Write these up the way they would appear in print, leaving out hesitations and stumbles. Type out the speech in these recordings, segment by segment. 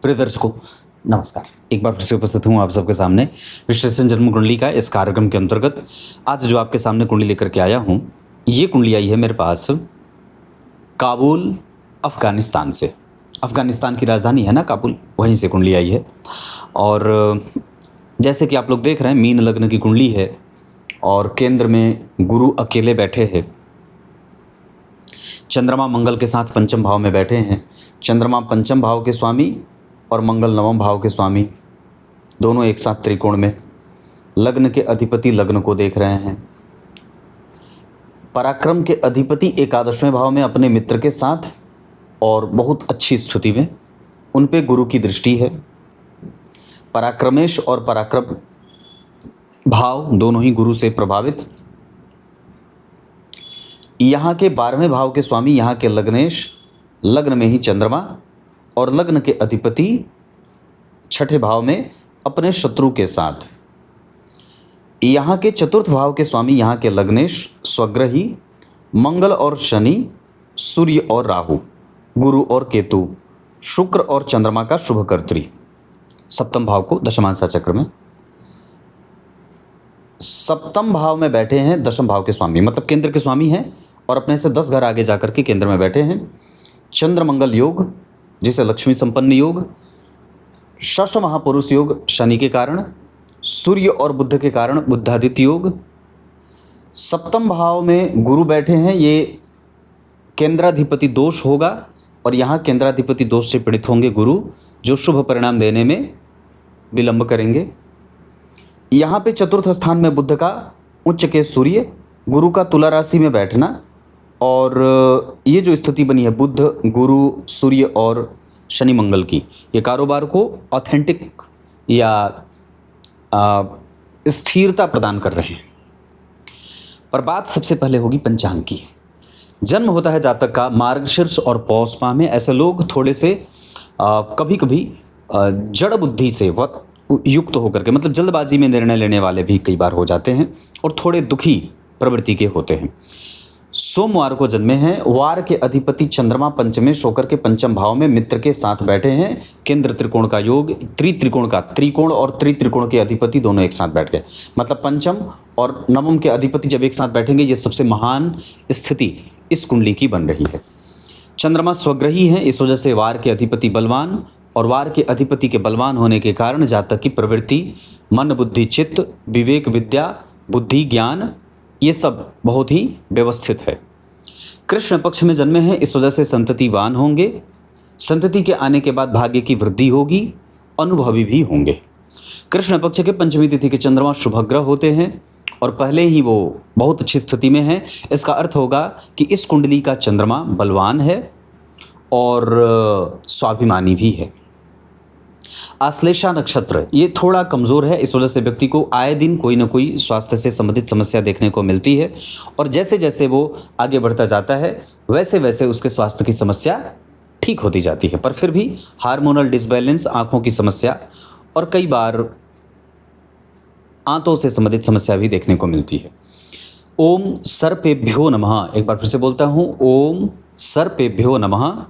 प्रिय दर्शकों नमस्कार। एक बार फिर से उपस्थित हूँ आप सबके सामने विश्लेषण जन्म कुंडली का इस कार्यक्रम के अंतर्गत। आज जो आपके सामने कुंडली लेकर के आया हूँ, ये कुंडली आई है मेरे पास काबुल अफ़गानिस्तान से। अफ़गानिस्तान की राजधानी है ना काबुल, वहीं से कुंडली आई है। और जैसे कि आप लोग देख रहे हैं, मीन लग्न की कुंडली है और केंद्र में गुरु अकेले बैठे हैं। चंद्रमा मंगल के साथ पंचम भाव में बैठे हैं। चंद्रमा पंचम भाव के स्वामी और मंगल नवम भाव के स्वामी, दोनों एक साथ त्रिकोण में। लग्न के अधिपति लग्न को देख रहे हैं। पराक्रम के अधिपति एकादशवें भाव में अपने मित्र के साथ और बहुत अच्छी स्थिति में, उन पे गुरु की दृष्टि है। पराक्रमेश और पराक्रम भाव दोनों ही गुरु से प्रभावित। यहाँ के 12वें भाव के स्वामी यहाँ के लग्नेश, लग्न में ही चंद्रमा और लग्न के अधिपति 6ठे भाव में अपने शत्रु के साथ। यहाँ के 4th भाव के स्वामी यहाँ के लग्नेश स्वग्रही, मंगल और शनि, सूर्य और राहु, गुरु और केतु, शुक्र और चंद्रमा का शुभकर्त्री। 7म भाव को दशमांशा चक्र में 7म भाव में बैठे हैं 10म भाव के स्वामी, मतलब केंद्र के स्वामी हैं और अपने से 10 घर आगे जाकर के केंद्र में बैठे हैं। चंद्र मंगल योग, जिसे लक्ष्मी संपन्न योग, शश महापुरुष योग शनि के कारण, सूर्य और बुध के कारण बुद्धादित्य योग। 7म भाव में गुरु बैठे हैं, ये केंद्राधिपति दोष होगा और यहाँ केंद्राधिपति दोष से पीड़ित होंगे गुरु, जो शुभ परिणाम देने में विलंब करेंगे। यहाँ पे 4th स्थान में बुध का उच्च के सूर्य, गुरु का तुला राशि में बैठना, और ये जो स्थिति बनी है बुध गुरु सूर्य और शनि मंगल की, ये कारोबार को ऑथेंटिक या स्थिरता प्रदान कर रहे हैं। पर बात सबसे पहले होगी पंचांग की। जन्म होता है जातक का मार्गशीर्ष और पौष माह में। ऐसे लोग थोड़े से कभी कभी जड़ बुद्धि से युक्त होकर के, मतलब जल्दबाजी में निर्णय लेने वाले भी कई बार हो जाते हैं और थोड़े दुखी प्रवृत्ति के होते हैं। सोमवार को जन्मे हैं। वार के अधिपति चंद्रमा पंचमेश होकर के पंचम भाव में मित्र के साथ बैठे हैं। केंद्र त्रिकोण का योग, त्रिकोण का त्रिकोण और त्रिकोण के अधिपति दोनों एक साथ बैठ गए, मतलब पंचम और नवम के अधिपति जब एक साथ बैठेंगे, ये सबसे महान स्थिति इस कुंडली की बन रही है। चंद्रमा स्वग्रही है, इस वजह से वार के अधिपति बलवान, और वार के अधिपति के बलवान होने के कारण जातक की प्रवृत्ति, मन बुद्धि चित्त, विवेक विद्या, बुद्धि ज्ञान, ये सब बहुत ही व्यवस्थित है। कृष्ण पक्ष में जन्मे हैं, इस वजह से संततिवान होंगे। संतति के आने के बाद भाग्य की वृद्धि होगी, अनुभवी भी होंगे। कृष्ण पक्ष के पंचमी तिथि के चंद्रमा शुभग्रह होते हैं और पहले ही वो बहुत अच्छी स्थिति में है। इसका अर्थ होगा कि इस कुंडली का चंद्रमा बलवान है और स्वाभिमानी भी है। आश्लेषा नक्षत्र ये थोड़ा कमज़ोर है, इस वजह से व्यक्ति को आए दिन कोई ना कोई स्वास्थ्य से संबंधित समस्या देखने को मिलती है और जैसे जैसे वो आगे बढ़ता जाता है वैसे वैसे उसके स्वास्थ्य की समस्या ठीक होती जाती है। पर फिर भी हार्मोनल डिसबैलेंस, आँखों की समस्या और कई बार आंतों से संबंधित समस्या भी देखने को मिलती है। ओम सर्पेभ्यो नमः, एक बार फिर से बोलता हूँ, ओम सर्पेभ्यो नमः।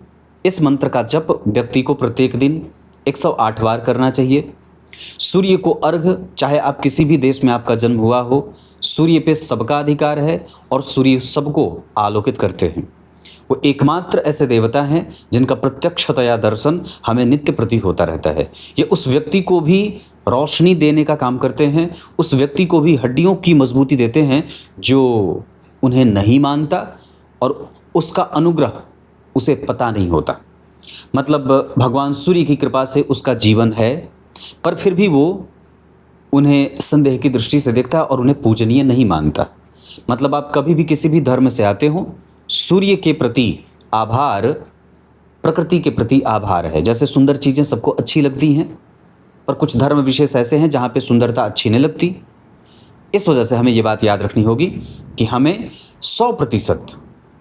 इस मंत्र का जप व्यक्ति को प्रत्येक दिन 108 बार करना चाहिए। सूर्य को अर्घ, चाहे आप किसी भी देश में आपका जन्म हुआ हो, सूर्य पे सबका अधिकार है और सूर्य सबको आलोकित करते हैं। वो एकमात्र ऐसे देवता हैं जिनका प्रत्यक्षतया दर्शन हमें नित्य प्रतीत होता रहता है। ये उस व्यक्ति को भी रोशनी देने का काम करते हैं, उस व्यक्ति को भी हड्डियों की मजबूती देते हैं जो उन्हें नहीं मानता और उसका अनुग्रह उसे पता नहीं होता। मतलब भगवान सूर्य की कृपा से उसका जीवन है, पर फिर भी वो उन्हें संदेह की दृष्टि से देखता है और उन्हें पूजनीय नहीं मानता। मतलब आप कभी भी किसी भी धर्म से आते हो, सूर्य के प्रति आभार प्रकृति के प्रति आभार है। जैसे सुंदर चीज़ें सबको अच्छी लगती हैं, पर कुछ धर्म विशेष ऐसे हैं जहाँ पे सुंदरता अच्छी नहीं लगती। इस वजह से हमें ये बात याद रखनी होगी कि हमें 100%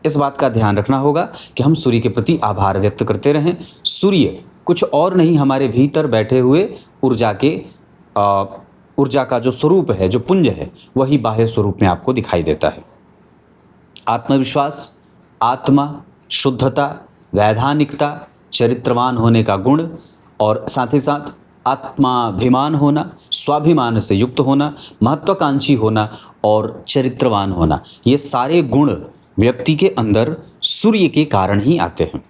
इस बात का ध्यान रखना होगा कि हम सूर्य के प्रति आभार व्यक्त करते रहें। सूर्य कुछ और नहीं, हमारे भीतर बैठे हुए ऊर्जा का जो स्वरूप है, जो पुंज है, वही बाह्य स्वरूप में आपको दिखाई देता है। आत्मविश्वास, आत्मा, शुद्धता, वैधानिकता, चरित्रवान होने का गुण, और साथ ही साथ आत्माभिमान होना, स्वाभिमान से युक्त होना, महत्वाकांक्षी होना और चरित्रवान होना, ये सारे गुण व्यक्ति के अंदर सूर्य के कारण ही आते हैं।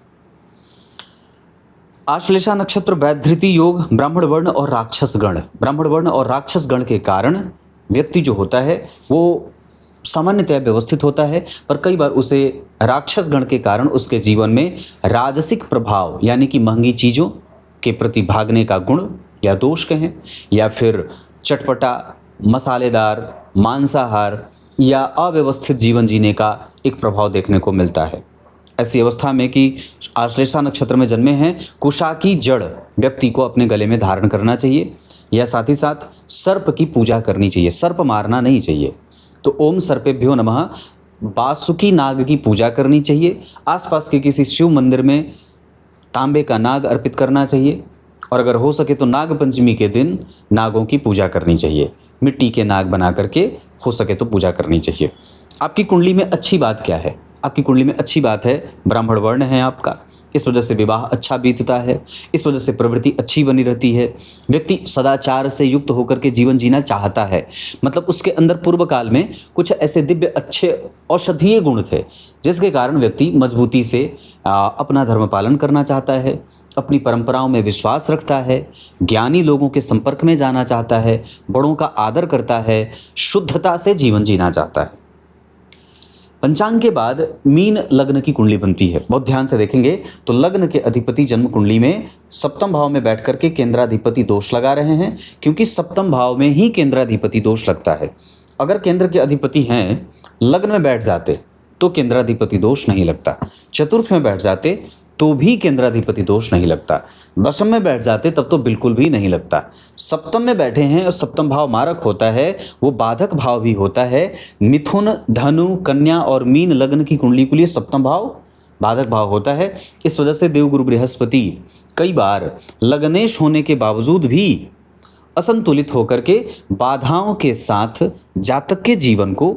आश्लेषा नक्षत्र, वैधृति योग, ब्राह्मण वर्ण और राक्षस गण। ब्राह्मण वर्ण और राक्षस गण के कारण व्यक्ति जो होता है वो सामान्यतः व्यवस्थित होता है, पर कई बार उसे राक्षस गण के कारण उसके जीवन में राजसिक प्रभाव यानी कि महंगी चीज़ों के प्रति भागने का गुण या दोष कहें, या फिर चटपटा, मसालेदार, मांसाहार या अव्यवस्थित जीवन जीने का एक प्रभाव देखने को मिलता है। ऐसी अवस्था में कि आश्लेषा नक्षत्र में जन्मे हैं, कुशा की जड़ व्यक्ति को अपने गले में धारण करना चाहिए, या साथ ही साथ सर्प की पूजा करनी चाहिए। सर्प मारना नहीं चाहिए, तो ओम सर्पेभ्यो नमः, वासुकी नाग की पूजा करनी चाहिए। आसपास के किसी शिव मंदिर में तांबे का नाग अर्पित करना चाहिए, और अगर हो सके तो नाग पंचमी के दिन नागों की पूजा करनी चाहिए। मिट्टी के नाग बना करके हो सके तो पूजा करनी चाहिए। आपकी कुंडली में अच्छी बात क्या है? आपकी कुंडली में अच्छी बात है ब्राह्मण वर्ण है आपका, इस वजह से विवाह अच्छा बीतता है, इस वजह से प्रवृत्ति अच्छी बनी रहती है। व्यक्ति सदाचार से युक्त होकर के जीवन जीना चाहता है, मतलब उसके अंदर पूर्व काल में कुछ ऐसे दिव्य अच्छे औषधीय गुण थे जिसके कारण व्यक्ति मजबूती से अपना धर्म पालन करना चाहता है, अपनी परंपराओं में विश्वास रखता है, ज्ञानी लोगों के संपर्क में जाना चाहता है, बड़ों का आदर करता है, शुद्धता से जीवन जीना चाहता है। पंचांग के बाद मीन लग्न की कुंडली बनती है। बहुत ध्यान से देखेंगे तो लग्न के अधिपति जन्म कुंडली में सप्तम भाव में बैठ करके केंद्राधिपति दोष लगा रहे हैं, क्योंकि सप्तम भाव में ही केंद्राधिपति दोष लगता है। अगर केंद्र के अधिपति हैं लग्न में बैठ जाते तो केंद्राधिपति दोष नहीं लगता, चतुर्थ में बैठ जाते तो भी केंद्राधिपति दोष नहीं लगता, दशम में बैठ जाते तब तो बिल्कुल भी नहीं लगता। सप्तम में बैठे हैं और सप्तम भाव मारक होता है, वो बाधक भाव भी होता है। मिथुन, धनु, कन्या और मीन लग्न की कुंडली के लिए सप्तम भाव बाधक भाव होता है। इस वजह से देवगुरु बृहस्पति कई बार लग्नेश होने के बावजूद भी असंतुलित होकर के बाधाओं के साथ जातक के जीवन को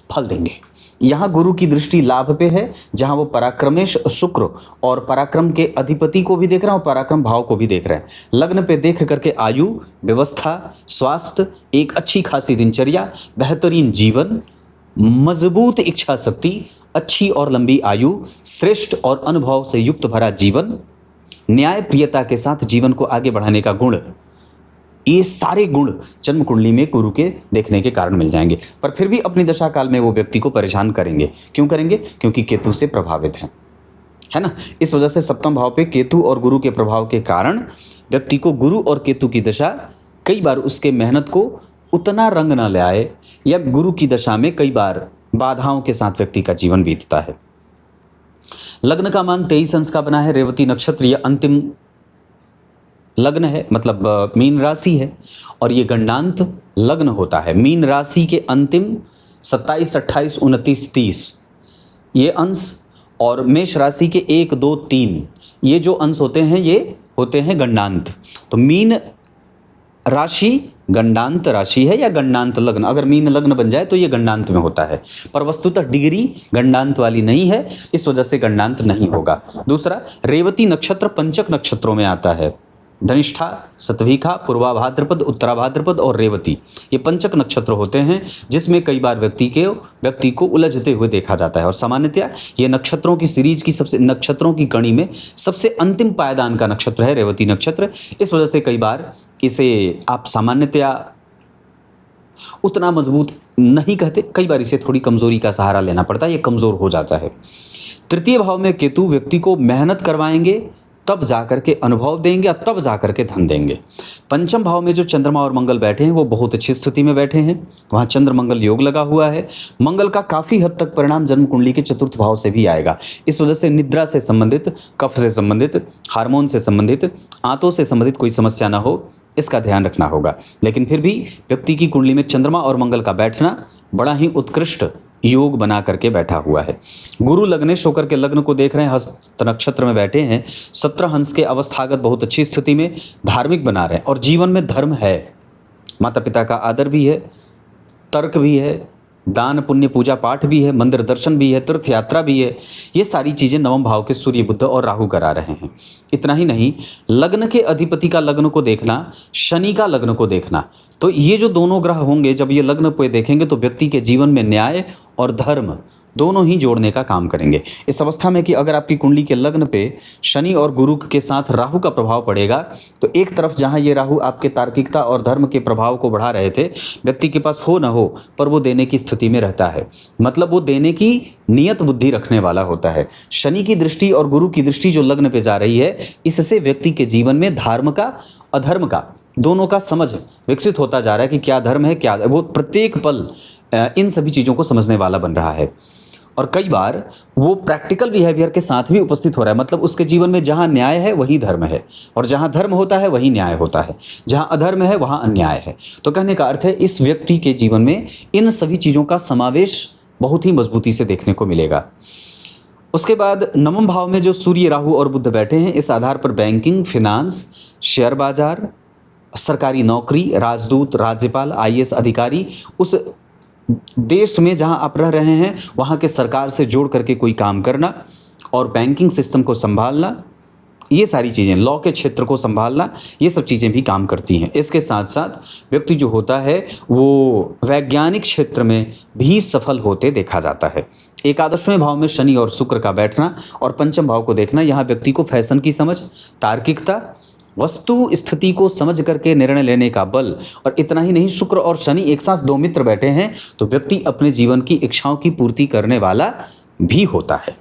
फल देंगे। यहाँ गुरु की दृष्टि लाभ पे है, जहाँ वो पराक्रमेश शुक्र और पराक्रम के अधिपति को भी देख रहे हैं और पराक्रम भाव को भी देख रहे हैं। लग्न पे देख करके आयु, व्यवस्था, स्वास्थ्य, एक अच्छी खासी दिनचर्या, बेहतरीन जीवन, मजबूत इच्छा शक्ति, अच्छी और लंबी आयु, श्रेष्ठ और अनुभव से युक्त भरा जीवन, न्याय प्रियता के साथ जीवन को आगे बढ़ाने का गुण, ये सारे गुण जन्म कुंडली में गुरु के देखने के कारण मिल जाएंगे। पर फिर भी अपनी दशा काल में वो व्यक्ति को परेशान करेंगे। क्यों करेंगे? क्योंकि केतु से प्रभावित हैं, है ना। इस वजह से सप्तम भाव पे केतु और गुरु के प्रभाव के कारण व्यक्ति को गुरु और केतु की दशा कई बार उसके मेहनत को उतना रंग न ले आए, या गुरु की दशा में कई बार बाधाओं के साथ व्यक्ति का जीवन बीतता है। लग्न का मान 23 अंश का बना है। रेवती नक्षत्र यह अंतिम लग्न है, मतलब मीन राशि है, और ये गंडांत लग्न होता है। मीन राशि के अंतिम 27, 28, 29, 30 ये अंश, और मेष राशि के 1, 2, 3 ये जो अंश होते हैं ये होते हैं गंडांत। तो मीन राशि गंडांत राशि है या गंडांत लग्न। अगर मीन लग्न बन जाए तो ये गंडांत में होता है, पर वस्तुतः डिग्री गंडांत वाली नहीं है, इस वजह से गंडांत नहीं होगा। दूसरा, रेवती नक्षत्र पंचक नक्षत्रों में आता है। धनिष्ठा, सतविखा, पूर्वा भाद्रपद, उत्तरा भाद्रपद और रेवती ये पंचक नक्षत्र होते हैं, जिसमें कई बार व्यक्ति को उलझते हुए देखा जाता है। और सामान्यतया ये नक्षत्रों की सीरीज की नक्षत्रों की कड़ी में सबसे अंतिम पायदान का नक्षत्र है रेवती नक्षत्र। इस वजह से कई बार इसे आप सामान्यतया उतना मजबूत नहीं कहते, कई बार इसे थोड़ी कमजोरी का सहारा लेना पड़ता है, ये कमजोर हो जाता है। तृतीय भाव में केतु व्यक्ति को मेहनत करवाएंगे, तब जाकर के अनुभव देंगे और तब जाकर के धन देंगे। पंचम भाव में जो चंद्रमा और मंगल बैठे हैं वो बहुत अच्छी स्थिति में बैठे हैं, वहाँ चंद्र मंगल योग लगा हुआ है। मंगल का काफ़ी हद तक परिणाम जन्म कुंडली के चतुर्थ भाव से भी आएगा। इस वजह से निद्रा से संबंधित, कफ से संबंधित, हार्मोन से संबंधित, आंतों से संबंधित कोई समस्या ना हो, इसका ध्यान रखना होगा। लेकिन फिर भी व्यक्ति की कुंडली में चंद्रमा और मंगल का बैठना बड़ा ही उत्कृष्ट योग बना करके बैठा हुआ है। गुरु लग्नेश होकर के लग्न को देख रहे हैं, हस्त नक्षत्र में बैठे हैं। 17 हंस के अवस्थागत बहुत अच्छी स्थिति में धार्मिक बना रहे हैं, और जीवन में धर्म है, माता पिता का आदर भी है, तर्क भी है, दान पुण्य पूजा पाठ भी है, मंदिर दर्शन भी है, तीर्थ यात्रा भी है। ये सारी चीज़ें नवम भाव के सूर्य बुध और राहु करा रहे हैं। इतना ही नहीं, लग्न के अधिपति का लग्न को देखना, शनि का लग्न को देखना, तो ये जो दोनों ग्रह होंगे जब ये लग्न पे देखेंगे तो व्यक्ति के जीवन में न्याय और धर्म दोनों ही जोड़ने का काम करेंगे। इस अवस्था में कि अगर आपकी कुंडली के लग्न पे शनि और गुरु के साथ राहु का प्रभाव पड़ेगा तो एक तरफ जहां ये राहु आपके तार्किकता और धर्म के प्रभाव को बढ़ा रहे थे, व्यक्ति के पास हो ना हो पर वो देने की स्थिति में रहता है, मतलब वो देने की नियत बुद्धि रखने वाला होता है। शनि की दृष्टि और गुरु की दृष्टि जो लग्न पे जा रही है, इससे व्यक्ति के जीवन में धर्म का अधर्म का दोनों का समझ विकसित होता जा रहा है कि क्या धर्म है क्या, वो प्रत्येक पल इन सभी चीज़ों को समझने वाला बन रहा है। और कई बार वो प्रैक्टिकल बिहेवियर के साथ भी उपस्थित हो रहा है, मतलब उसके जीवन में जहाँ न्याय है वही धर्म है, और जहाँ धर्म होता है वही न्याय होता है, जहाँ अधर्म है वहाँ अन्याय है। तो कहने का अर्थ है इस व्यक्ति के जीवन में इन सभी चीज़ों का समावेश बहुत ही मजबूती से देखने को मिलेगा। उसके बाद नवम भाव में जो सूर्य राहु और बुध बैठे हैं, इस आधार पर बैंकिंग, फिनांस, शेयर बाजार, सरकारी नौकरी, राजदूत, राज्यपाल, आईएएस अधिकारी, उस देश में जहां आप रह रहे हैं वहां के सरकार से जोड़ करके कोई काम करना और बैंकिंग सिस्टम को संभालना, ये सारी चीज़ें, लॉ के क्षेत्र को संभालना, ये सब चीज़ें भी काम करती हैं। इसके साथ साथ व्यक्ति जो होता है वो वैज्ञानिक क्षेत्र में भी सफल होते देखा जाता है। एकादशवें भाव में शनि और शुक्र का बैठना और पंचम भाव को देखना, यहाँ व्यक्ति को फैशन की समझ, तार्किकता, वस्तु स्थिति को समझ करके निर्णय लेने का बल, और इतना ही नहीं, शुक्र और शनि एक साथ दो मित्र बैठे हैं तो व्यक्ति अपने जीवन की इच्छाओं की पूर्ति करने वाला भी होता है।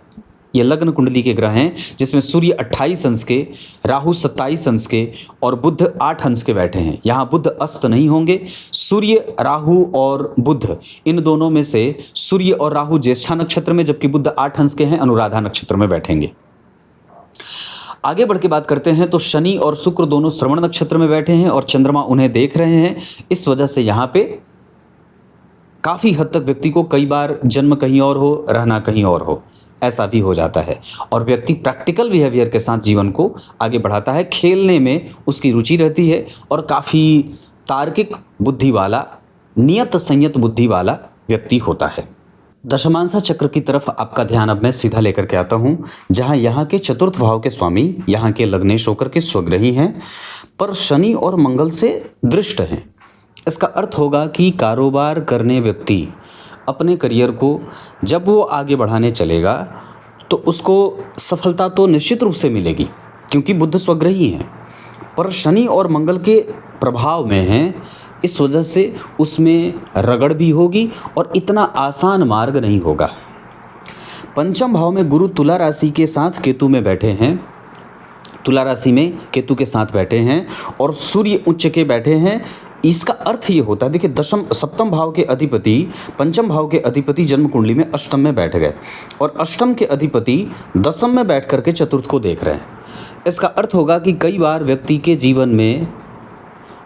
ये लग्न कुंडली के ग्रह हैं जिसमें सूर्य 28 अंश के, राहु 27 अंश के और बुध 8 अंश के बैठे हैं। यहाँ बुध अस्त नहीं होंगे। सूर्य, राहु और बुध, इन दोनों में से सूर्य और राहु ज्येष्ठा नक्षत्र में, जबकि बुध 8 अंश के हैं, अनुराधा नक्षत्र में बैठेंगे। आगे बढ़ के बात करते हैं तो शनि और शुक्र दोनों श्रवण नक्षत्र में बैठे हैं और चंद्रमा उन्हें देख रहे हैं। इस वजह से यहाँ पे काफ़ी हद तक व्यक्ति को कई बार जन्म कहीं और हो, रहना कहीं और हो, ऐसा भी हो जाता है, और व्यक्ति प्रैक्टिकल बिहेवियर के साथ जीवन को आगे बढ़ाता है। खेलने में उसकी रुचि रहती है और काफ़ी तार्किक बुद्धि वाला, नियत संयत बुद्धि वाला व्यक्ति होता है। दशमांसा चक्र की तरफ आपका ध्यान अब मैं सीधा लेकर के आता हूँ, जहाँ यहाँ के चतुर्थ भाव के स्वामी यहाँ के लग्नेश होकर के स्वग्रही हैं, पर शनि और मंगल से दृष्ट हैं। इसका अर्थ होगा कि कारोबार करने व्यक्ति अपने करियर को जब वो आगे बढ़ाने चलेगा तो उसको सफलता तो निश्चित रूप से मिलेगी, क्योंकि बुध स्वग्रही हैं, पर शनि और मंगल के प्रभाव में हैं, इस वजह से उसमें रगड़ भी होगी और इतना आसान मार्ग नहीं होगा। पंचम भाव में गुरु तुला राशि के साथ केतु में बैठे हैं, तुला राशि में केतु के साथ बैठे हैं और सूर्य उच्च के बैठे हैं। इसका अर्थ ये होता है, देखिए सप्तम भाव के अधिपति, पंचम भाव के अधिपति जन्म कुंडली में अष्टम में बैठ गए और अष्टम के अधिपति दसम में बैठ करके चतुर्थ को देख रहे हैं। इसका अर्थ होगा कि कई बार व्यक्ति के जीवन में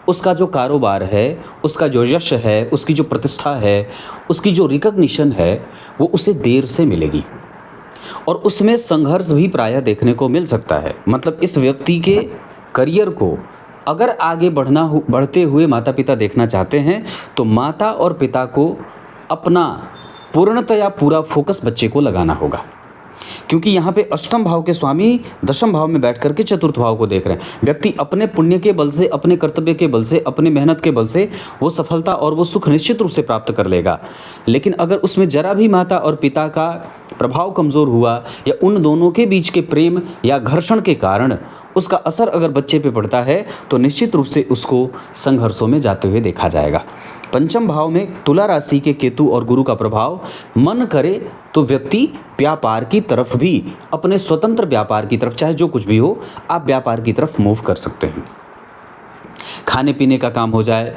उसका जो कारोबार है, उसका जो यश है, उसकी जो प्रतिष्ठा है, उसकी जो रिकॉग्निशन है, वो उसे देर से मिलेगी और उसमें संघर्ष भी प्रायः देखने को मिल सकता है। मतलब इस व्यक्ति के करियर को अगर आगे बढ़ते हुए माता पिता देखना चाहते हैं तो माता और पिता को अपना पूर्णतया पूरा फोकस बच्चे को लगाना होगा, क्योंकि यहाँ पे अष्टम भाव के स्वामी दशम भाव में बैठ करके चतुर्थ भाव को देख रहे हैं। व्यक्ति अपने पुण्य के बल से, अपने कर्तव्य के बल से, अपने मेहनत के बल से वो सफलता और वो सुख निश्चित रूप से प्राप्त कर लेगा, लेकिन अगर उसमें जरा भी माता और पिता का प्रभाव कमज़ोर हुआ या उन दोनों के बीच के प्रेम या घर्षण के कारण उसका असर अगर बच्चे पे पड़ता है तो निश्चित रूप से उसको संघर्षों में जाते हुए देखा जाएगा। पंचम भाव में तुला राशि के केतु और गुरु का प्रभाव, मन करे तो व्यक्ति व्यापार की तरफ भी, अपने स्वतंत्र व्यापार की तरफ, चाहे जो कुछ भी हो, आप व्यापार की तरफ मूव कर सकते हैं। खाने पीने का काम हो जाए,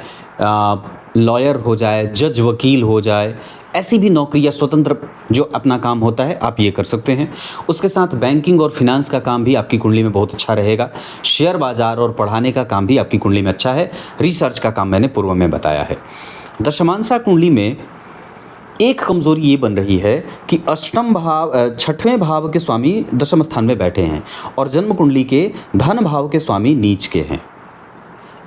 लॉयर हो जाए, जज वकील हो जाए, ऐसी भी नौकरी या स्वतंत्र जो अपना काम होता है आप ये कर सकते हैं। उसके साथ बैंकिंग और फिनांस का काम भी आपकी कुंडली में बहुत अच्छा रहेगा। शेयर बाजार और पढ़ाने का काम भी आपकी कुंडली में अच्छा है। रिसर्च का काम मैंने पूर्व में बताया है। दशमांसा कुंडली में एक कमज़ोरी ये बन रही है कि अष्टम भाव, छठवें भाव के स्वामी दशम स्थान में बैठे हैं और जन्म कुंडली के धन भाव के स्वामी नीच के हैं।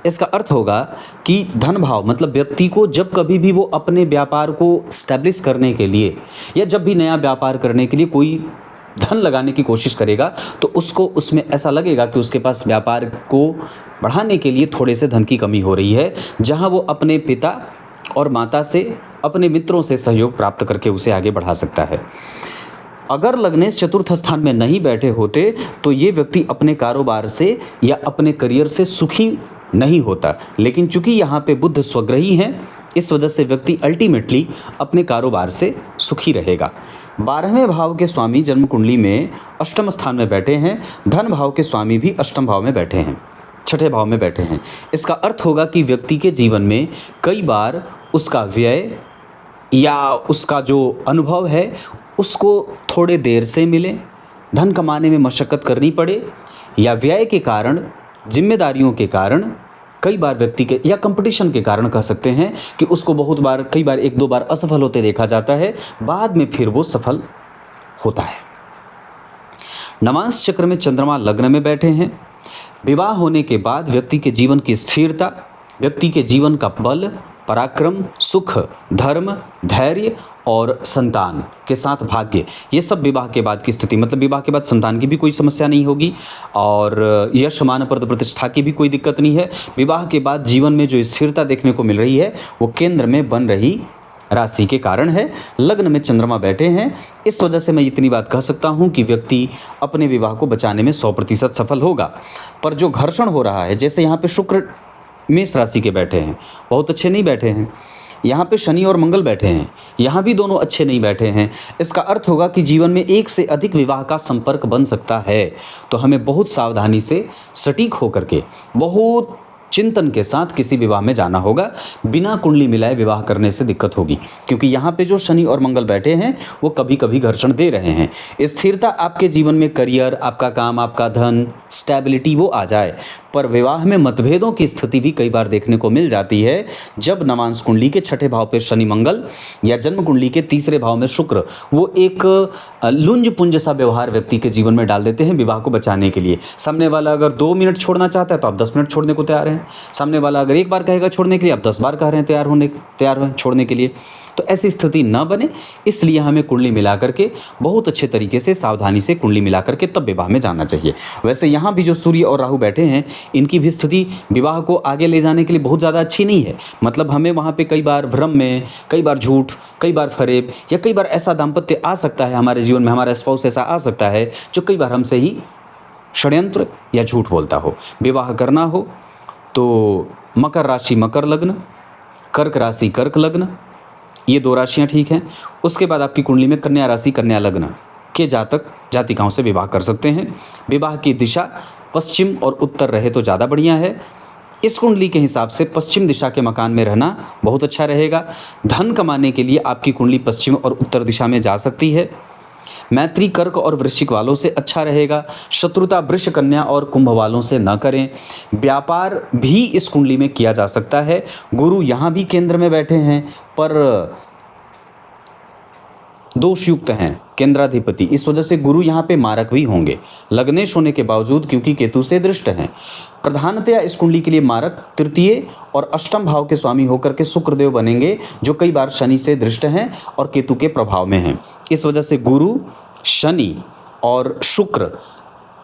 इसका अर्थ होगा कि धन भाव मतलब व्यक्ति को जब कभी भी वो अपने व्यापार को स्टैब्लिश करने के लिए या जब भी नया व्यापार करने के लिए कोई धन लगाने की कोशिश करेगा तो उसको उसमें ऐसा लगेगा कि उसके पास व्यापार को बढ़ाने के लिए थोड़े से धन की कमी हो रही है, जहां वो अपने पिता और माता से, अपने मित्रों से सहयोग प्राप्त करके उसे आगे बढ़ा सकता है। अगर लग्नेश चतुर्थ स्थान में नहीं बैठे होते तो ये व्यक्ति अपने कारोबार से या अपने करियर से सुखी नहीं होता, लेकिन चूंकि यहाँ पे बुध स्वग्रही हैं, इस वजह से व्यक्ति अल्टीमेटली अपने कारोबार से सुखी रहेगा। 12वें भाव के स्वामी जन्म कुंडली में अष्टम स्थान में बैठे हैं, धन भाव के स्वामी भी अष्टम भाव में बैठे हैं, छठे भाव में बैठे हैं। इसका अर्थ होगा कि व्यक्ति के जीवन में कई बार उसका व्यय या उसका जो अनुभव है उसको थोड़े देर से मिले, धन कमाने में मशक्क़त करनी पड़े, या व्यय के कारण, जिम्मेदारियों के कारण, कई बार व्यक्ति के या कंपटीशन के कारण कह सकते हैं कि उसको बहुत बार, कई बार एक दो बार असफल होते देखा जाता है, बाद में फिर वो सफल होता है। नवांश चक्र में चंद्रमा लग्न में बैठे हैं। विवाह होने के बाद व्यक्ति के जीवन की स्थिरता, व्यक्ति के जीवन का बल, पराक्रम, सुख, धर्म, धैर्य और संतान के साथ भाग्य, ये सब विवाह के बाद की स्थिति, मतलब विवाह के बाद संतान की भी कोई समस्या नहीं होगी और यश मान पद प्रतिष्ठा की भी कोई दिक्कत नहीं है। विवाह के बाद जीवन में जो स्थिरता देखने को मिल रही है वो केंद्र में बन रही राशि के कारण है। लग्न में चंद्रमा बैठे हैं, इस वजह से मैं इतनी बात कह सकता हूं कि व्यक्ति अपने विवाह को बचाने में 100% सफल होगा। पर जो घर्षण हो रहा है, जैसे यहाँ पे शुक्र मेष राशि के बैठे हैं, बहुत अच्छे नहीं बैठे हैं, यहाँ पे शनि और मंगल बैठे हैं, यहाँ भी दोनों अच्छे नहीं बैठे हैं। इसका अर्थ होगा कि जीवन में एक से अधिक विवाह का संपर्क बन सकता है, तो हमें बहुत सावधानी से, सटीक होकर के, बहुत चिंतन के साथ किसी विवाह में जाना होगा। बिना कुंडली मिलाए विवाह करने से दिक्कत होगी, क्योंकि यहाँ पे जो शनि और मंगल बैठे हैं वो कभी कभी घर्षण दे रहे हैं। स्थिरता आपके जीवन में, करियर, आपका काम, आपका धन, स्टेबिलिटी वो आ जाए, पर विवाह में मतभेदों की स्थिति भी कई बार देखने को मिल जाती है, जब नवांश कुंडली के छठे भाव पे शनि मंगल या जन्म कुंडली के तीसरे भाव में शुक्र वो एक लुंज पुंज सा व्यवहार व्यक्ति के जीवन में डाल देते हैं विवाह को बचाने के लिए। सामने वाला अगर 2 मिनट छोड़ना चाहता है तो आप 10 मिनट छोड़ने को तैयार हैं, सामने वाला अगर एक बार कहेगा छोड़ने के लिए, आप 10 बार कह रहे हैं तैयार हैं छोड़ने के लिए। तो ऐसी स्थिति ना बने, इसलिए हमें कुंडली मिला करके बहुत अच्छे तरीके से, सावधानी से कुंडली मिला करके तब विवाह में जाना चाहिए। वैसे यहाँ भी जो सूर्य और राहु बैठे हैं, इनकी भी स्थिति विवाह को आगे ले जाने के लिए बहुत ज़्यादा अच्छी नहीं है। मतलब हमें वहाँ पे कई बार भ्रम में, कई बार झूठ, कई बार फरेब, या कई बार ऐसा दाम्पत्य आ सकता है हमारे जीवन में, हमारा स्पाउस ऐसा आ सकता है जो कई बार हमसे ही षड्यंत्र या झूठ बोलता हो। विवाह करना हो तो मकर राशि मकर लग्न, कर्क राशि कर्क लग्न, ये 2 राशियाँ ठीक हैं। उसके बाद आपकी कुंडली में कन्या राशि कन्या लग्न के जातक जातिकाओं से विवाह कर सकते हैं। विवाह की दिशा पश्चिम और उत्तर रहे तो ज़्यादा बढ़िया है। इस कुंडली के हिसाब से पश्चिम दिशा के मकान में रहना बहुत अच्छा रहेगा। धन कमाने के लिए आपकी कुंडली पश्चिम और उत्तर दिशा में जा सकती है। मैत्री कर्क और वृश्चिक वालों से अच्छा रहेगा। शत्रुता वृष कन्या और कुंभ वालों से न करें। व्यापार भी इस कुंडली में किया जा सकता है। गुरु यहाँ भी केंद्र में बैठे हैं पर दोषयुक्त हैं, केंद्राधिपति, इस वजह से गुरु यहाँ पे मारक भी होंगे लग्नेश होने के बावजूद, क्योंकि केतु से दृष्ट हैं। प्रधानतया इस कुंडली के लिए मारक तृतीय और अष्टम भाव के स्वामी होकर के शुक्रदेव बनेंगे, जो कई बार शनि से दृष्ट हैं और केतु के प्रभाव में हैं। इस वजह से गुरु, शनि और शुक्र,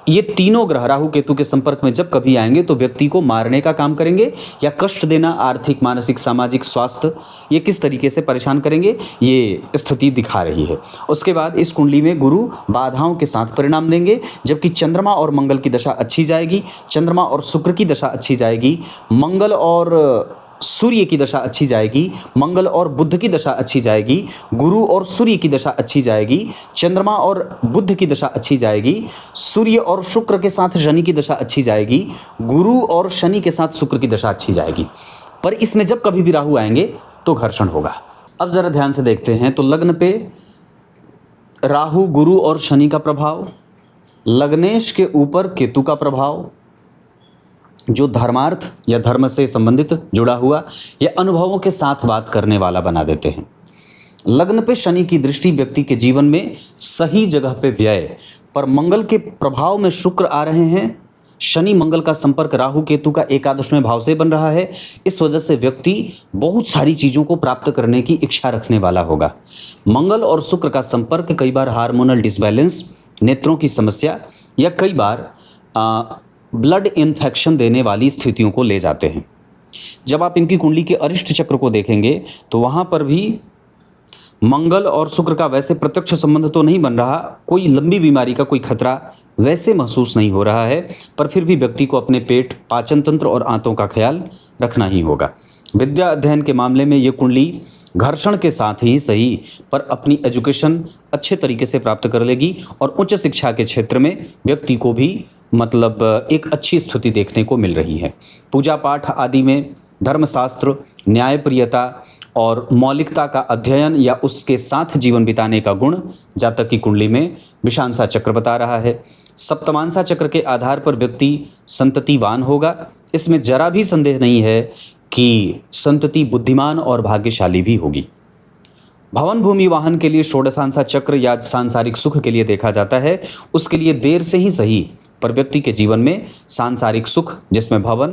ये तीनों ग्रह राहु केतु के संपर्क में जब कभी आएंगे तो व्यक्ति को मारने का काम करेंगे या कष्ट देना, आर्थिक, मानसिक, सामाजिक, स्वास्थ्य, ये किस तरीके से परेशान करेंगे, ये स्थिति दिखा रही है। उसके बाद इस कुंडली में गुरु बाधाओं के साथ परिणाम देंगे, जबकि चंद्रमा और मंगल की दशा अच्छी जाएगी, चंद्रमा और शुक्र की दशा अच्छी जाएगी, मंगल और सूर्य की दशा अच्छी जाएगी, मंगल और बुध की दशा अच्छी जाएगी, गुरु और सूर्य की दशा अच्छी जाएगी, चंद्रमा और बुध की दशा अच्छी जाएगी, सूर्य और शुक्र के साथ शनि की दशा अच्छी जाएगी, गुरु और शनि के साथ शुक्र की दशा अच्छी जाएगी। पर इसमें जब कभी भी राहु आएंगे तो घर्षण होगा। अब जरा ध्यान से देखते हैं तो लग्न पे राहु, गुरु और शनि का प्रभाव, लग्नेश के ऊपर केतु का प्रभाव, जो धर्मार्थ या धर्म से संबंधित जुड़ा हुआ या अनुभवों के साथ बात करने वाला बना देते हैं। लग्न पे शनि की दृष्टि व्यक्ति के जीवन में सही जगह पे व्यय, पर मंगल के प्रभाव में शुक्र आ रहे हैं, शनि मंगल का संपर्क राहु केतु का एकादशवें भाव से बन रहा है। इस वजह से व्यक्ति बहुत सारी चीज़ों को प्राप्त करने की इच्छा रखने वाला होगा। मंगल और शुक्र का संपर्क कई बार हार्मोनल डिसबैलेंस, नेत्रों की समस्या या कई बार ब्लड इन्फेक्शन देने वाली स्थितियों को ले जाते हैं। जब आप इनकी कुंडली के अरिष्ट चक्र को देखेंगे तो वहाँ पर भी मंगल और शुक्र का वैसे प्रत्यक्ष संबंध तो नहीं बन रहा, कोई लंबी बीमारी का कोई खतरा वैसे महसूस नहीं हो रहा है, पर फिर भी व्यक्ति को अपने पेट, पाचन तंत्र और आंतों का ख्याल रखना ही होगा। विद्या अध्ययन के मामले में ये कुंडली घर्षण के साथ ही सही पर अपनी एजुकेशन अच्छे तरीके से प्राप्त कर लेगी और उच्च शिक्षा के क्षेत्र में व्यक्ति को भी एक अच्छी स्थिति देखने को मिल रही है। पूजा पाठ आदि में धर्मशास्त्र, न्यायप्रियता और मौलिकता का अध्ययन या उसके साथ जीवन बिताने का गुण जातक की कुंडली में विषांसा चक्र बता रहा है। सप्तमांसा चक्र के आधार पर व्यक्ति संततिवान होगा। इसमें जरा भी संदेह नहीं है कि संतति बुद्धिमान और भाग्यशाली भी होगी। भवन भूमि वाहन के लिए षोडशांसा चक्र या सांसारिक सुख के लिए देखा जाता है। उसके लिए देर से ही सही पर व्यक्ति के जीवन में सांसारिक सुख, जिसमें भवन,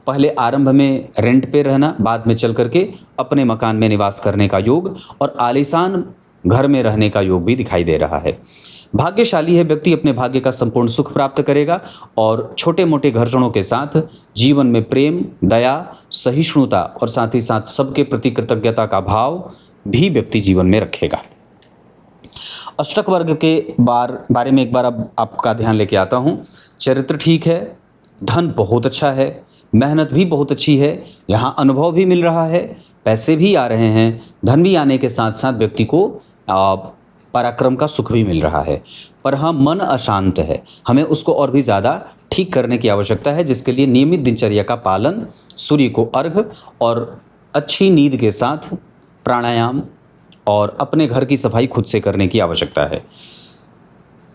पहले आरंभ में रेंट पे रहना, बाद में चल करके अपने मकान में निवास करने का योग और आलीशान घर में रहने का योग भी दिखाई दे रहा है। भाग्यशाली है व्यक्ति, अपने भाग्य का संपूर्ण सुख प्राप्त करेगा और छोटे मोटे घर्षणों के साथ जीवन में प्रेम, दया, सहिष्णुता और साथ ही साथ सबके प्रति कृतज्ञता का भाव भी व्यक्ति जीवन में रखेगा। अष्टक वर्ग के बारे में एक बार अब आपका ध्यान लेके आता हूँ। चरित्र ठीक है, धन बहुत अच्छा है, मेहनत भी बहुत अच्छी है, यहाँ अनुभव भी मिल रहा है, पैसे भी आ रहे हैं, धन भी आने के साथ साथ व्यक्ति को पराक्रम का सुख भी मिल रहा है। पर हाँ, मन अशांत है, हमें उसको और भी ज़्यादा ठीक करने की आवश्यकता है, जिसके लिए नियमित दिनचर्या का पालन, सूर्य को अर्घ और अच्छी नींद के साथ प्राणायाम और अपने घर की सफाई खुद से करने की आवश्यकता है।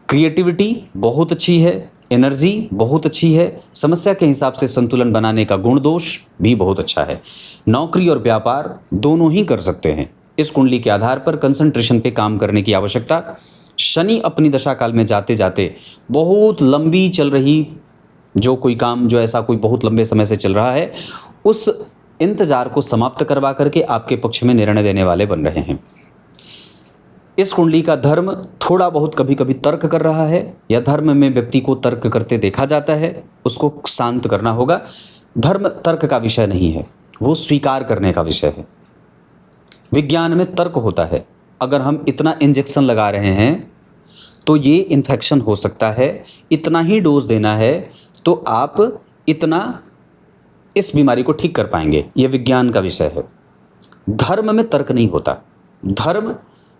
क्रिएटिविटी बहुत अच्छी है, एनर्जी बहुत अच्छी है, समस्या के हिसाब से संतुलन बनाने का गुण दोष भी बहुत अच्छा है। नौकरी और व्यापार दोनों ही कर सकते हैं। इस कुंडली के आधार पर कंसंट्रेशन पे काम करने की आवश्यकता। शनि अपनी दशा काल में जाते जाते बहुत लंबी चल रही जो कोई काम, जो ऐसा कोई बहुत लंबे समय से चल रहा है, उस इंतजार को समाप्त करवा करके आपके पक्ष में निर्णय देने वाले बन रहे हैं। इस कुंडली का धर्म थोड़ा बहुत कभी कभी तर्क कर रहा है या धर्म में व्यक्ति को तर्क करते देखा जाता है, उसको शांत करना होगा। धर्म तर्क का विषय नहीं है, वो स्वीकार करने का विषय है। विज्ञान में तर्क होता है, अगर हम इतना इंजेक्शन लगा रहे हैं तो ये इन्फेक्शन हो सकता है, इतना ही डोज देना है तो आप इतना इस बीमारी को ठीक कर पाएंगे, ये विज्ञान का विषय है। धर्म में तर्क नहीं होता, धर्म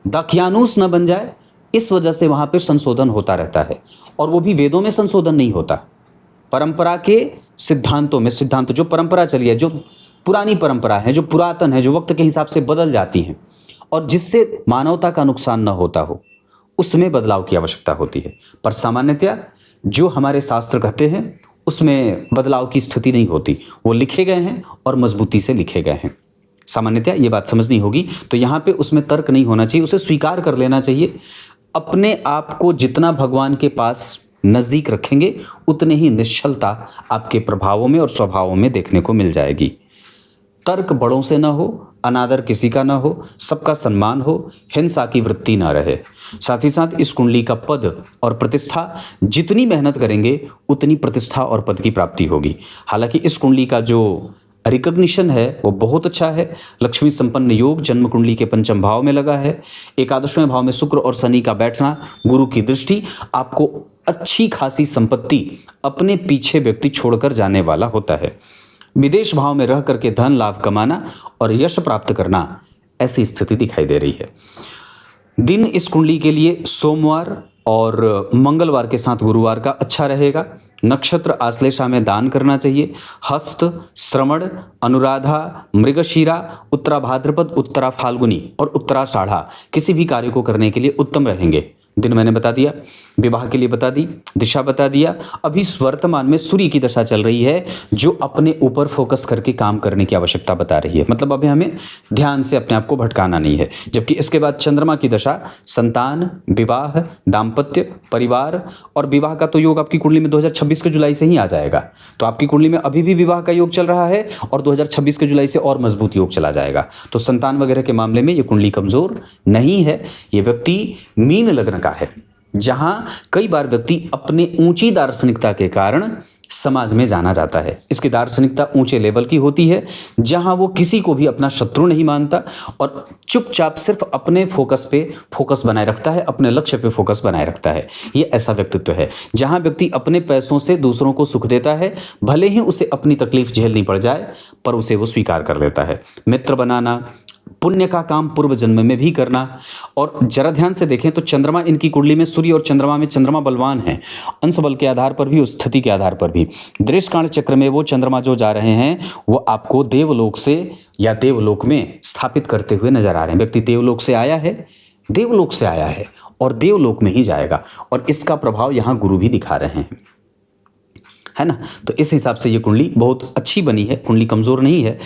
दाकियानूस न बन जाए इस वजह से वहाँ पे संशोधन होता रहता है, और वो भी वेदों में संशोधन नहीं होता, परंपरा के सिद्धांतों में। सिद्धांत जो परंपरा चली है, जो पुरानी परंपरा है, जो पुरातन है, जो वक्त के हिसाब से बदल जाती हैं और जिससे मानवता का नुकसान न होता हो, उसमें बदलाव की आवश्यकता होती है। पर सामान्यतया जो हमारे शास्त्र कहते हैं उसमें बदलाव की स्थिति नहीं होती, वो लिखे गए हैं और मजबूती से लिखे गए हैं। सामान्यतया ये बात समझनी होगी। तो यहाँ पे उसमें तर्क नहीं होना चाहिए, उसे स्वीकार कर लेना चाहिए। अपने आप को जितना भगवान के पास नज़दीक रखेंगे उतने ही निश्चलता आपके प्रभावों में और स्वभावों में देखने को मिल जाएगी। तर्क बड़ों से ना हो, अनादर किसी का ना हो, सबका सम्मान हो, हिंसा की वृत्ति ना रहे। साथ ही साथ इस कुंडली का पद और प्रतिष्ठा, जितनी मेहनत करेंगे उतनी प्रतिष्ठा और पद की प्राप्ति होगी। हालांकि इस कुंडली का जो रिकॉग्निशन है वो बहुत अच्छा है। लक्ष्मी संपन्न योग जन्म कुंडली के पंचम भाव में लगा है। एकादशवें भाव में शुक्र और शनि का बैठना, गुरु की दृष्टि, आपको अच्छी खासी संपत्ति अपने पीछे व्यक्ति छोड़कर जाने वाला होता है। विदेश भाव में रह करके धन लाभ कमाना और यश प्राप्त करना, ऐसी स्थिति दिखाई दे रही है। दिन इस कुंडली के लिए सोमवार और मंगलवार के साथ गुरुवार का अच्छा रहेगा। नक्षत्र आश्लेषा में दान करना चाहिए। हस्त, श्रवण, अनुराधा, मृगशीरा, उत्तरा भाद्रपद, उत्तरा फाल्गुनी और उत्तराषाढ़ा किसी भी कार्य को करने के लिए उत्तम रहेंगे। दिन मैंने बता दिया, विवाह के लिए बता दी, दिशा बता दिया। अभी वर्तमान में सूर्य की दशा चल रही है जो अपने ऊपर फोकस करके काम करने की आवश्यकता बता रही है, मतलब अभी हमें ध्यान से अपने आप को भटकाना नहीं है। जबकि इसके बाद चंद्रमा की दशा संतान, विवाह, दाम्पत्य, परिवार और विवाह का तो योग आपकी कुंडली में 2026 के जुलाई से ही आ जाएगा। तो आपकी कुंडली में अभी भी विवाह का योग चल रहा है और 2026 के जुलाई से और मजबूत योग चला जाएगा। तो संतान वगैरह के मामले में ये कुंडली कमजोर नहीं है। ये व्यक्ति मीन लग्न का है, जहां कई बार व्यक्ति अपने ऊंची दार्शनिकता के कारण समाज में जाना जाता है। इसकी दार्शनिकता ऊंचे लेवल की होती है, जहां वो किसी को भी अपना शत्रु नहीं मानता और चुपचाप सिर्फ अपने फोकस पे फोकस बनाए रखता है, अपने लक्ष्य पे फोकस बनाए रखता है। ये ऐसा व्यक्तित्व है जहां व्यक्ति अपने पैसों से दूसरों को सुख देता है, भले ही उसे अपनी तकलीफ झेलनी पड़ जाए पर उसे वो स्वीकार कर लेता है। मित्र बनाना, पुण्य का काम पूर्व जन्म में भी करना। और जरा ध्यान से देखें तो चंद्रमा इनकी कुंडली में, सूर्य और चंद्रमा में चंद्रमा बलवान है, अंश बल के आधार पर भी, उस स्थिति के आधार पर भी। दृष्टकांड चक्र में वो चंद्रमा जो जा रहे हैं वो आपको देवलोक से या देवलोक में स्थापित करते हुए नजर आ रहे हैं। व्यक्ति देवलोक से आया है, देवलोक से आया है और देवलोक में ही जाएगा, और इसका प्रभाव यहाँ गुरु भी दिखा रहे हैं, है ना। तो इस हिसाब से ये कुंडली बहुत अच्छी बनी है, कुंडली कमजोर नहीं है।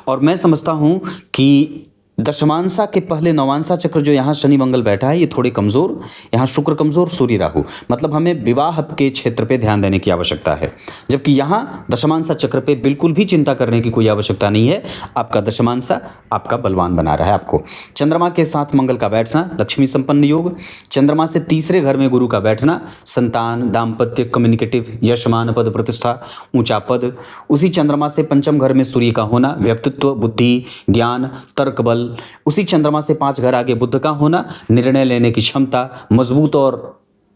और मैं समझता हूं कि दशमांसा के पहले नवांसा चक्र जो यहाँ शनि मंगल बैठा है ये थोड़े कमजोर, यहाँ शुक्र कमजोर, सूर्य राहु, मतलब हमें विवाह के क्षेत्र पे ध्यान देने की आवश्यकता है। जबकि यहाँ दशमांसा चक्र पे बिल्कुल भी चिंता करने की कोई आवश्यकता नहीं है। आपका दशमांसा आपका बलवान बना रहा है आपको। चंद्रमा के साथ मंगल का बैठना लक्ष्मी संपन्न योग, चंद्रमा से तीसरे घर में गुरु का बैठना संतान, दाम्पत्य, कम्युनिकेटिव, यशमान, पद प्रतिष्ठा, ऊंचा पद। उसी चंद्रमा से पंचम घर में सूर्य का होना व्यक्तित्व, बुद्धि, ज्ञान, तर्क बल। उसी चंद्रमा से 5 घर आगे बुध का होना निर्णय लेने की क्षमता, मजबूत और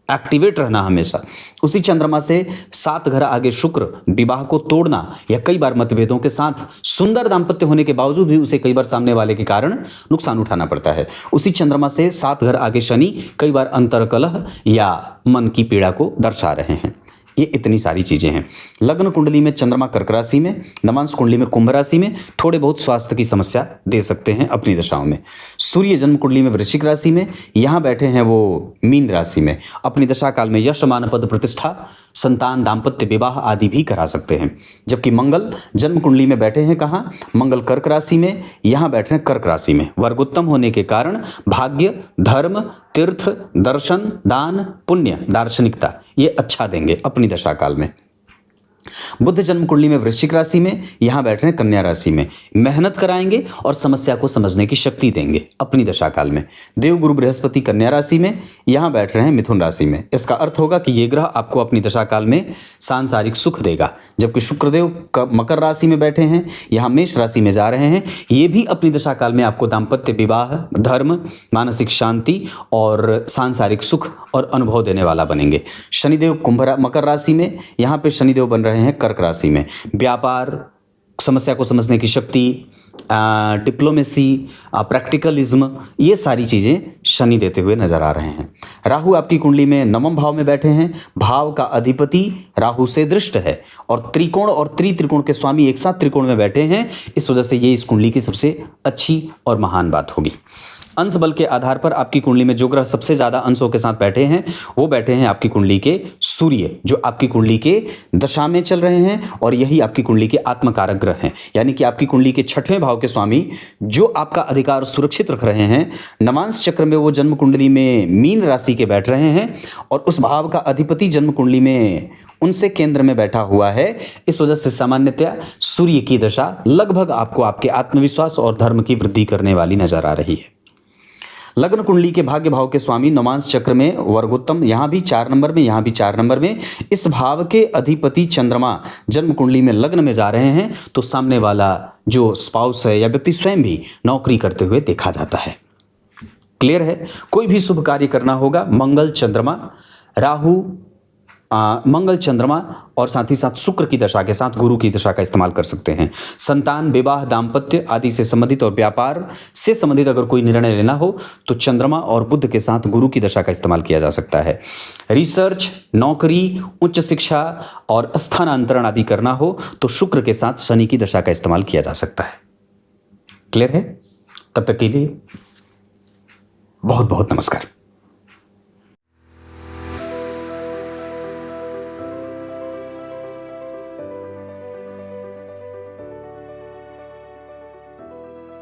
एक्टिवेट रहना हमेशा। उसी चंद्रमा से 7 घर आगे शुक्र, विवाह को तोड़ना या कई बार मतभेदों के साथ सुंदर दाम्पत्य होने के बावजूद भी उसे कई बार सामने वाले के कारण नुकसान उठाना पड़ता है। उसी चंद्रमा से 7 घर आगे शनि कई बार अंतर्कलह या मन की पीड़ा को दर्शा रहे हैं। ये इतनी सारी चीज़ें हैं। लग्न कुंडली में चंद्रमा कर्क राशि में, नवांश कुंडली में कुंभ राशि में थोड़े बहुत स्वास्थ्य की समस्या दे सकते हैं अपनी दशाओं में। सूर्य जन्म कुंडली में वृश्चिक राशि में, यहाँ बैठे हैं वो मीन राशि में, अपनी दशा काल में यश, मान, पद प्रतिष्ठा, संतान, दाम्पत्य, विवाह आदि भी करा सकते हैं। जबकि मंगल जन्म कुंडली में बैठे हैं कहाँ, मंगल कर्क राशि में, यहाँ बैठे हैं कर्क राशि में। वर्ग उत्तम होने के कारण भाग्य, धर्म, तीर्थ, दर्शन, दान, पुण्य, दार्शनिकता ये अच्छा देंगे अपनी दशा काल में। बुध जन्म कुंडली में वृश्चिक राशि में, यहां बैठ रहे हैं कन्या राशि में, मेहनत कराएंगे और समस्या को समझने की शक्ति देंगे अपनी दशा काल में। देव गुरु बृहस्पति कन्या राशि में, यहां बैठ रहे हैं मिथुन राशि में। इसका अर्थ होगा कि ये ग्रह आपको अपनी दशा काल में सांसारिक सुख देगा। जबकि शुक्रदेव मकर राशि में बैठे हैं, यहाँ मेष राशि में जा रहे हैं, ये भी अपनी दशा काल में आपको दाम्पत्य, विवाह, धर्म, मानसिक शांति और सांसारिक सुख और अनुभव देने वाला बनेंगे। शनिदेव मकर राशि में, यहाँ पे शनिदेव बन रहे हैं कर्क राशि में। व्यापार, समस्या को समझने की शक्ति, डिप्लोमेसी, प्रैक्टिकलिज्म, ये सारी चीजें शनि देते हुए नजर आ रहे हैं। राहु आपकी कुंडली में नवम भाव में बैठे हैं, भाव का अधिपति राहु से दृष्ट है और त्रिकोण और त्रिकोण के स्वामी एक साथ त्रिकोण में बैठे हैं। इस वजह से ये इस कुंडली की सबसे अच्छी और महान बात होगी। अंश बल के आधार पर आपकी कुंडली में जो ग्रह सबसे ज्यादा अंशों के साथ बैठे हैं वो बैठे हैं आपकी कुंडली के सूर्य, जो आपकी कुंडली के दशा में चल रहे हैं और यही आपकी कुंडली के आत्मकारक ग्रह हैं। यानी कि आपकी कुंडली के 6वें भाव के स्वामी जो आपका अधिकार सुरक्षित रख रहे हैं। नवांश चक्र में वो जन्म कुंडली में मीन राशि के बैठ रहे हैं और उस भाव का अधिपति जन्म कुंडली में उनसे केंद्र में बैठा हुआ है। इस वजह से सामान्यतया सूर्य की दशा लगभग आपको आपके आत्मविश्वास और धर्म की वृद्धि करने वाली नजर आ रही है। लग्न कुंडली के भाग्य भाव के स्वामी नवांश चक्र में वर्गोत्तम, यहाँ भी 4 नंबर में, यहाँ भी 4 नंबर में। इस भाव के अधिपति चंद्रमा जन्म कुंडली में लग्न में जा रहे हैं तो सामने वाला जो स्पाउस है या व्यक्ति स्वयं भी नौकरी करते हुए देखा जाता है। क्लियर है। कोई भी शुभ कार्य करना होगा, मंगल चंद्रमा, राहु, मंगल चंद्रमा और साथ ही साथ शुक्र की दशा के साथ गुरु की दशा का इस्तेमाल कर सकते हैं। संतान, विवाह, दाम्पत्य आदि से संबंधित और व्यापार से संबंधित अगर कोई निर्णय लेना हो तो चंद्रमा और बुध के साथ गुरु की दशा का इस्तेमाल किया जा सकता है। रिसर्च, नौकरी, उच्च शिक्षा और स्थानांतरण आदि करना हो तो शुक्र के साथ शनि की दशा का इस्तेमाल किया जा सकता है। क्लियर है। तब तक के लिए बहुत बहुत नमस्कार।